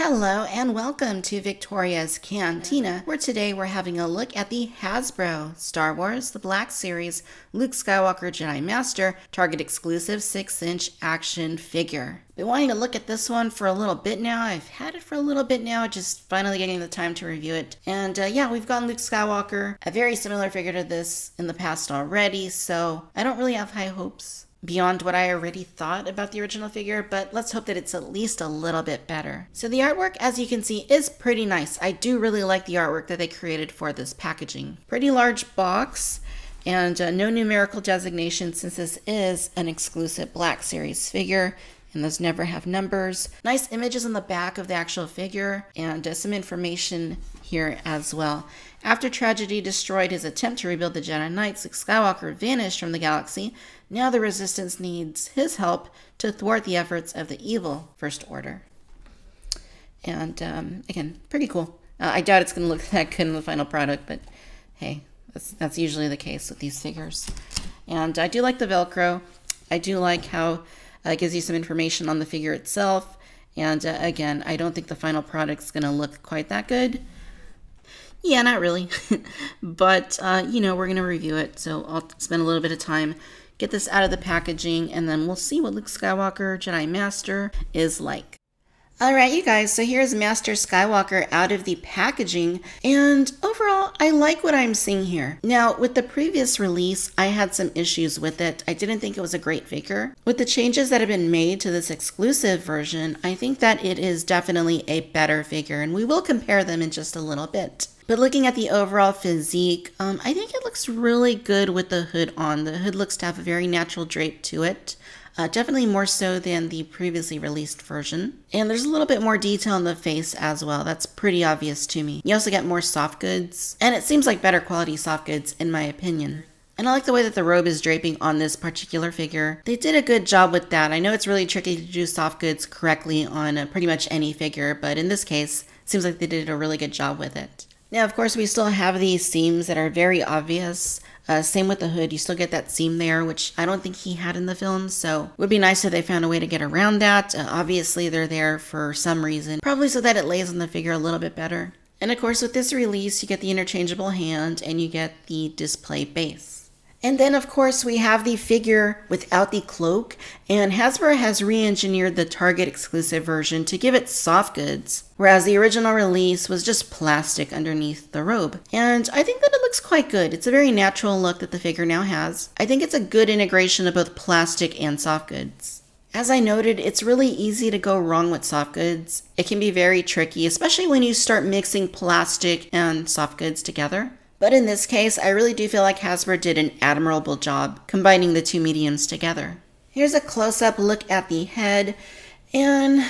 Hello and welcome to Victoria's Cantina, where today we're having a look at the Hasbro Star Wars The Black Series Luke Skywalker Jedi Master Target exclusive 6-inch action figure. Been wanting to look at this one for a little bit now. I've had it for a little bit now, just finally getting the time to review it. And yeah, we've gotten Luke Skywalker, a very similar figure to this in the past already, so I don't really have high hopes beyond what I already thought about the original figure, but let's hope that it's at least a little bit better. So the artwork, as you can see, is pretty nice. I do really like the artwork that they created for this packaging. Pretty large box, and no numerical designation since this is an exclusive Black Series figure, and those never have numbers. Nice images on the back of the actual figure, and some information here as well. After tragedy destroyed his attempt to rebuild the Jedi Knights, Luke Skywalker vanished from the galaxy. Now the Resistance needs his help to thwart the efforts of the evil First Order. And again, pretty cool. I doubt it's going to look that good in the final product, but hey, that's usually the case with these figures. And I do like the Velcro. I do like how it gives you some information on the figure itself. And again, I don't think the final product's going to look quite that good. Yeah, not really. But, you know, we're going to review it. So I'll spend a little bit of time, get this out of the packaging, and then we'll see what Luke Skywalker Jedi Master is like. Alright, you guys, so here's Master Skywalker out of the packaging, and overall, I like what I'm seeing here. Now, with the previous release, I had some issues with it. I didn't think it was a great figure. With the changes that have been made to this exclusive version, I think that it is definitely a better figure, and we will compare them in just a little bit. But looking at the overall physique, I think it looks really good with the hood on. The hood looks to have a very natural drape to it. Definitely more so than the previously released version. And there's a little bit more detail in the face as well. That's pretty obvious to me. You also get more soft goods, and it seems like better quality soft goods in my opinion. And I like the way that the robe is draping on this particular figure. They did a good job with that. I know it's really tricky to do soft goods correctly on pretty much any figure, but in this case, it seems like they did a really good job with it. Now, of course, we still have these seams that are very obvious. Same with the hood. You still get that seam there, which I don't think he had in the film. So it would be nice if they found a way to get around that. Obviously, they're there for some reason, probably so that it lays on the figure a little bit better. And of course, with this release, you get the interchangeable hand and you get the display base. And then, of course, we have the figure without the cloak, and Hasbro has re-engineered the Target exclusive version to give it soft goods, whereas the original release was just plastic underneath the robe. And I think that it looks quite good. It's a very natural look that the figure now has. I think it's a good integration of both plastic and soft goods. As I noted, it's really easy to go wrong with soft goods. It can be very tricky, especially when you start mixing plastic and soft goods together. But in this case, I really do feel like Hasbro did an admirable job combining the two mediums together. Here's a close-up look at the head, and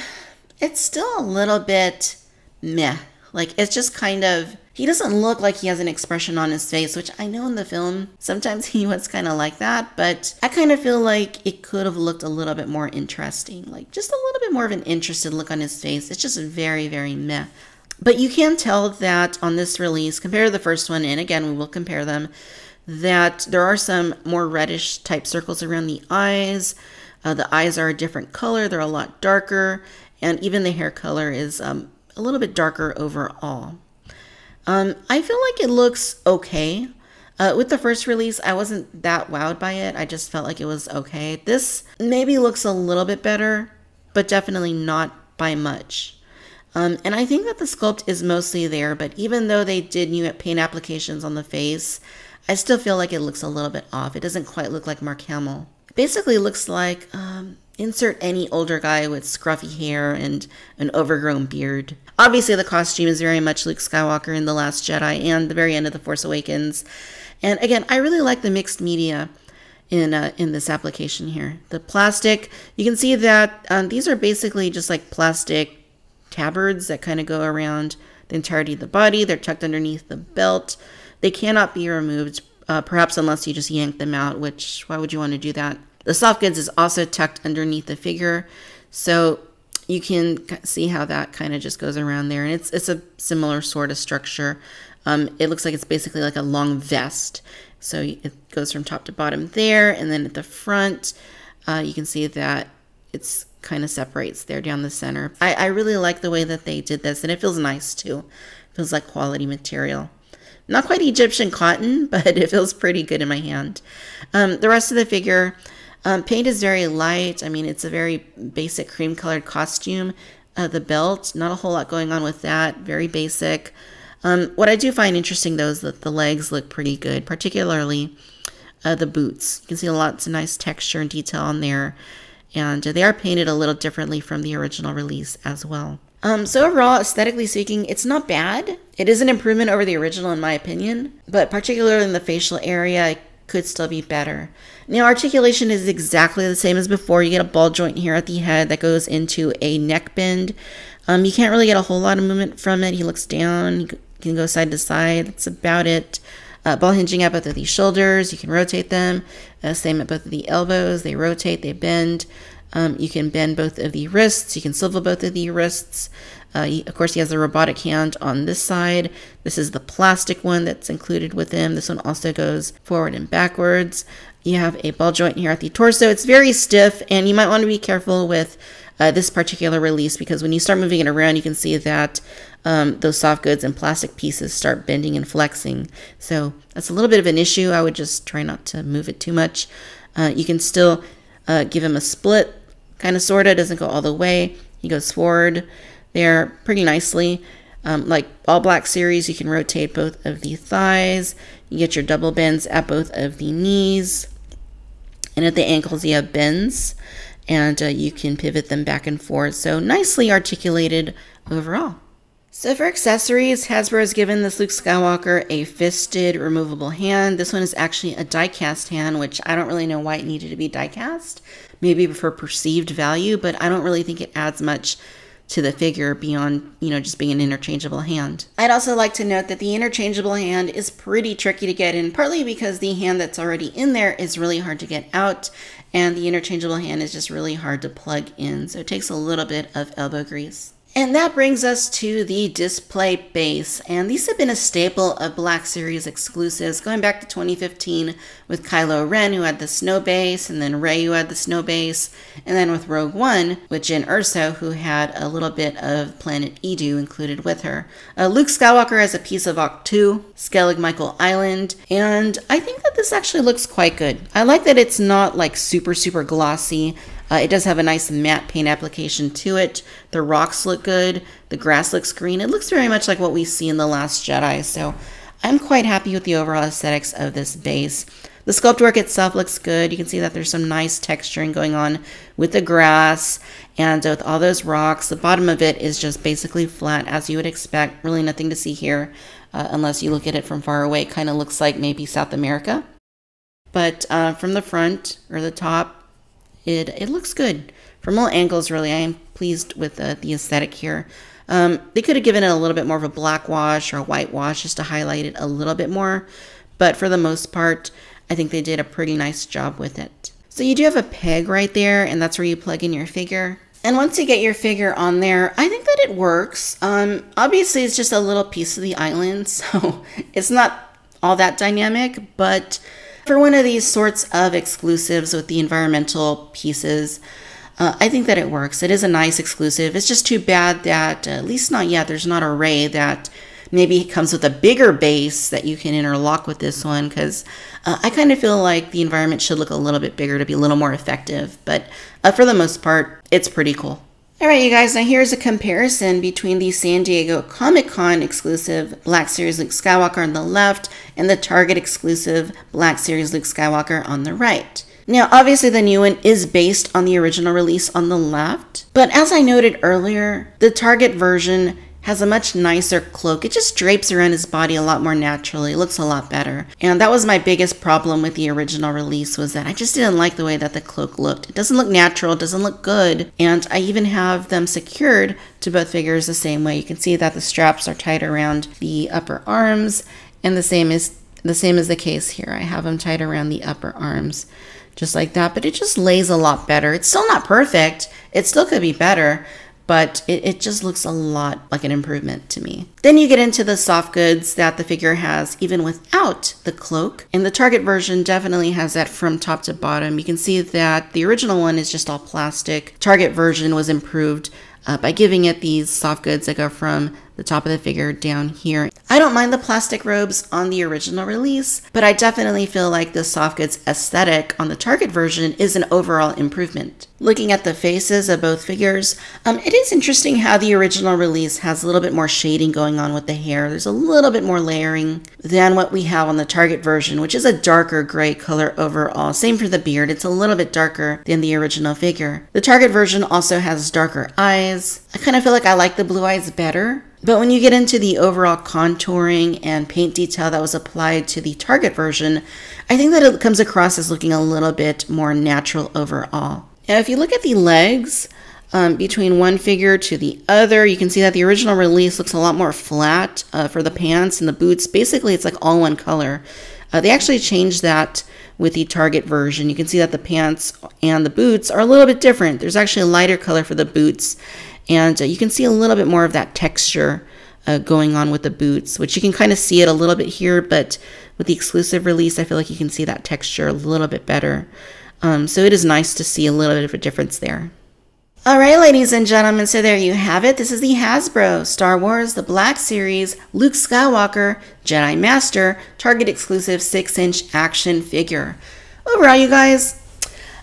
it's still a little bit meh. Like, it's just kind of, he doesn't look like he has an expression on his face, which I know in the film, sometimes he was kind of like that, but I kind of feel like it could have looked a little bit more interesting. Like, just a little bit more of an interested look on his face. It's just very, very meh. But you can tell that on this release, compared to the first one, and again, we will compare them, that there are some more reddish type circles around the eyes. The eyes are a different color. They're a lot darker. And even the hair color is a little bit darker overall. I feel like it looks okay. With the first release, I wasn't that wowed by it. I just felt like it was okay. This maybe looks a little bit better, but definitely not by much. And I think that the sculpt is mostly there, but even though they did new paint applications on the face, I still feel like it looks a little bit off. It doesn't quite look like Mark Hamill. It basically looks like, insert any older guy with scruffy hair and an overgrown beard. Obviously, the costume is very much Luke Skywalker in The Last Jedi and the very end of The Force Awakens. And again, I really like the mixed media in this application here. The plastic, you can see that these are basically just like plastic tabards that kind of go around the entirety of the body. They're tucked underneath the belt. They cannot be removed, perhaps unless you just yank them out, which, why would you want to do that? The soft goods is also tucked underneath the figure, so you can see how that kind of just goes around there, and it's a similar sort of structure. It looks like it's basically like a long vest, so it goes from top to bottom there, and then at the front, you can see that it's kind of separates there down the center. I really like the way that they did this, and it feels nice too. It feels like quality material. Not quite Egyptian cotton, but it feels pretty good in my hand. The rest of the figure, paint is very light. I mean, it's a very basic cream colored costume. The belt, not a whole lot going on with that. Very basic. What I do find interesting, though, is that the legs look pretty good, particularly the boots. You can see lots of nice texture and detail on there. And they are painted a little differently from the original release as well. So overall, aesthetically speaking, it's not bad. It is an improvement over the original in my opinion, but particularly in the facial area, it could still be better. Now, articulation is exactly the same as before. You get a ball joint here at the head that goes into a neck bend. You can't really get a whole lot of movement from it. He looks down, you can go side to side. That's about it. Ball hinging at both of these shoulders. You can rotate them. Same at both of the elbows. They rotate, they bend. You can bend both of the wrists. You can swivel both of the wrists. Of course, he has the robotic hand on this side. This is the plastic one that's included with him. This one also goes forward and backwards. You have a ball joint here at the torso. It's very stiff, and you might want to be careful with this particular release, because when you start moving it around, you can see that those soft goods and plastic pieces start bending and flexing. So that's a little bit of an issue. I would just try not to move it too much. You can still give him a split, kind of, sort of. Doesn't go all the way. He goes forward there pretty nicely. Like all Black Series, you can rotate both of the thighs. You get your double bends at both of the knees. And at the ankles, you have bends. And you can pivot them back and forth. So nicely articulated overall. So for accessories, Hasbro has given this Luke Skywalker a fisted removable hand. This one is actually a die-cast hand, which I don't really know why it needed to be die-cast. Maybe for perceived value, but I don't really think it adds much to the figure beyond, just being an interchangeable hand. I'd also like to note that the interchangeable hand is pretty tricky to get in, partly because the hand that's already in there is really hard to get out, and the interchangeable hand is just really hard to plug in, so it takes a little bit of elbow grease. And that brings us to the display base, and these have been a staple of Black Series exclusives going back to 2015 with Kylo Ren, who had the snow base, and then Rey, who had the snow base, and then with Rogue One with Jyn Erso, who had a little bit of Planet Edu included with her. Luke Skywalker has a piece of Octu, Skellig Michael Island, and I think that this actually looks quite good. I like that it's not like super glossy. It does have a nice matte paint application to it. The rocks look good. The grass looks green. It looks very much like what we see in The Last Jedi. So I'm quite happy with the overall aesthetics of this base. The sculpt work itself looks good. You can see that there's some nice texturing going on with the grass and with all those rocks. The bottom of it is just basically flat, as you would expect. Really nothing to see here unless you look at it from far away. It kind of looks like maybe South America. But from the front or the top, it looks good. From all angles, really, I am pleased with the aesthetic here. They could have given it a little bit more of a black wash or a white wash just to highlight it a little bit more. But for the most part, I think they did a pretty nice job with it. So you do have a peg right there, and that's where you plug in your figure. And once you get your figure on there, I think that it works. Obviously, it's just a little piece of the island, so it's not all that dynamic, but for one of these sorts of exclusives with the environmental pieces, I think that it works. It is a nice exclusive. It's just too bad that, at least not yet, there's not a Rey that maybe comes with a bigger base that you can interlock with this one, because I kind of feel like the environment should look a little bit bigger to be a little more effective. But for the most part, it's pretty cool. All right, you guys, now here's a comparison between the San Diego Comic-Con exclusive Black Series Luke Skywalker on the left and the Target exclusive Black Series Luke Skywalker on the right. Now, obviously the new one is based on the original release on the left, but as I noted earlier, the Target version has a much nicer cloak. It just drapes around his body a lot more naturally. It looks a lot better. And that was my biggest problem with the original release, was that I just didn't like the way that the cloak looked. It doesn't look natural, it doesn't look good. And I even have them secured to both figures the same way. You can see that the straps are tied around the upper arms, and the same is the case here. I have them tied around the upper arms just like that, but it just lays a lot better. It's still not perfect. It still could be better. but it just looks a lot like an improvement to me. Then you get into the soft goods that the figure has even without the cloak. And the Target version definitely has that from top to bottom. You can see that the original one is just all plastic. Target version was improved by giving it these soft goods that go from the top of the figure down here. I don't mind the plastic robes on the original release, but I definitely feel like the soft goods aesthetic on the Target version is an overall improvement. Looking at the faces of both figures, it is interesting how the original release has a little bit more shading going on with the hair. There's a little bit more layering than what we have on the Target version, which is a darker gray color overall. Same for the beard. It's a little bit darker than the original figure. The Target version also has darker eyes. I kind of feel like I like the blue eyes better. But when you get into the overall contouring and paint detail that was applied to the Target version, I think that it comes across as looking a little bit more natural overall. Now, if you look at the legs between one figure to the other, you can see that the original release looks a lot more flat for the pants and the boots. Basically, it's like all one color. They actually changed that with the Target version. You can see that the pants and the boots are a little bit different. There's actually a lighter color for the boots. And you can see a little bit more of that texture going on with the boots, which you can kind of see it a little bit here, but with the exclusive release, I feel like you can see that texture a little bit better. So it is nice to see a little bit of a difference there. All right, ladies and gentlemen, so there you have it. This is the Hasbro Star Wars The Black Series Luke Skywalker Jedi Master Target exclusive 6-inch action figure. Overall, you guys,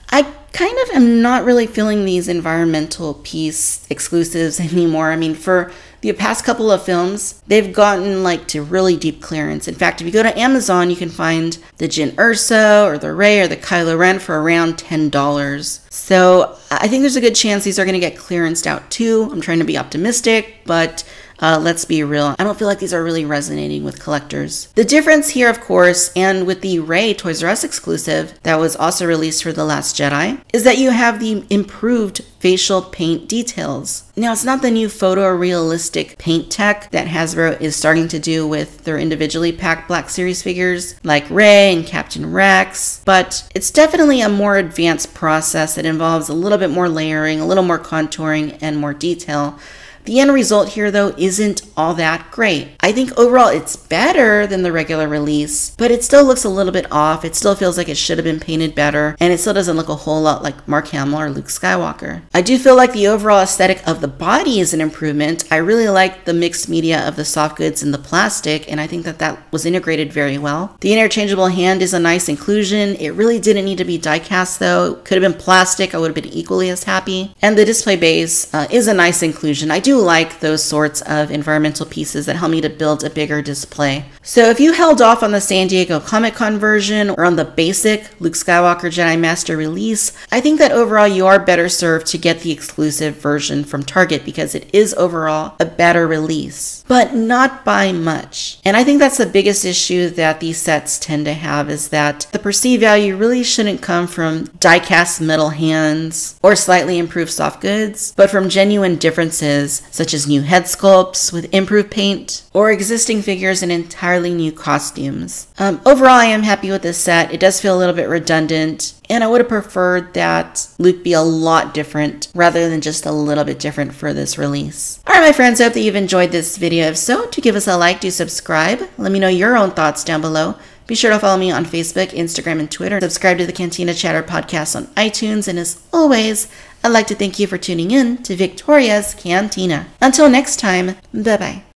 I kind of am not really feeling these environmental piece exclusives anymore. I mean, for the past couple of films, they've gotten like to really deep clearance. In fact, if you go to Amazon, you can find the Jyn Erso or the Rey or the Kylo Ren for around $10. So I think there's a good chance these are going to get clearanced out too. I'm trying to be optimistic, but let's be real. I don't feel like these are really resonating with collectors. The difference here, of course, and with the Rey Toys R Us exclusive that was also released for The Last Jedi, is that you have the improved facial paint details. Now, it's not the new photorealistic paint tech that Hasbro is starting to do with their individually packed Black Series figures like Rey and Captain Rex, but it's definitely a more advanced process that involves a little bit more layering, a little more contouring, and more detail. The end result here, though, isn't all that great. I think overall it's better than the regular release, but it still looks a little bit off. It still feels like it should have been painted better, and it still doesn't look a whole lot like Mark Hamill or Luke Skywalker. I do feel like the overall aesthetic of the body is an improvement. I really like the mixed media of the soft goods and the plastic, and I think that that was integrated very well. The interchangeable hand is a nice inclusion. It really didn't need to be die cast, though. It could have been plastic. I would have been equally as happy. And the display base is a nice inclusion. I do like those sorts of environmental pieces that help me to build a bigger display. So if you held off on the San Diego Comic-Con version or on the basic Luke Skywalker Jedi Master release, I think that overall you are better served to get the exclusive version from Target because it is overall a better release, but not by much. And I think that's the biggest issue that these sets tend to have, is that the perceived value really shouldn't come from die-cast metal hands or slightly improved soft goods, but from genuine differences such as new head sculpts with improved paint or existing figures in entirely new costumes. Overall, I am happy with this set. It does feel a little bit redundant, and I would have preferred that Luke be a lot different rather than just a little bit different for this release. All right, my friends, I hope that you've enjoyed this video. If so, do give us a like, do subscribe. Let me know your own thoughts down below. Be sure to follow me on Facebook, Instagram, and Twitter. Subscribe to the Cantina Chatter podcast on iTunes. And as always, I'd like to thank you for tuning in to Victoria's Cantina. Until next time, bye-bye.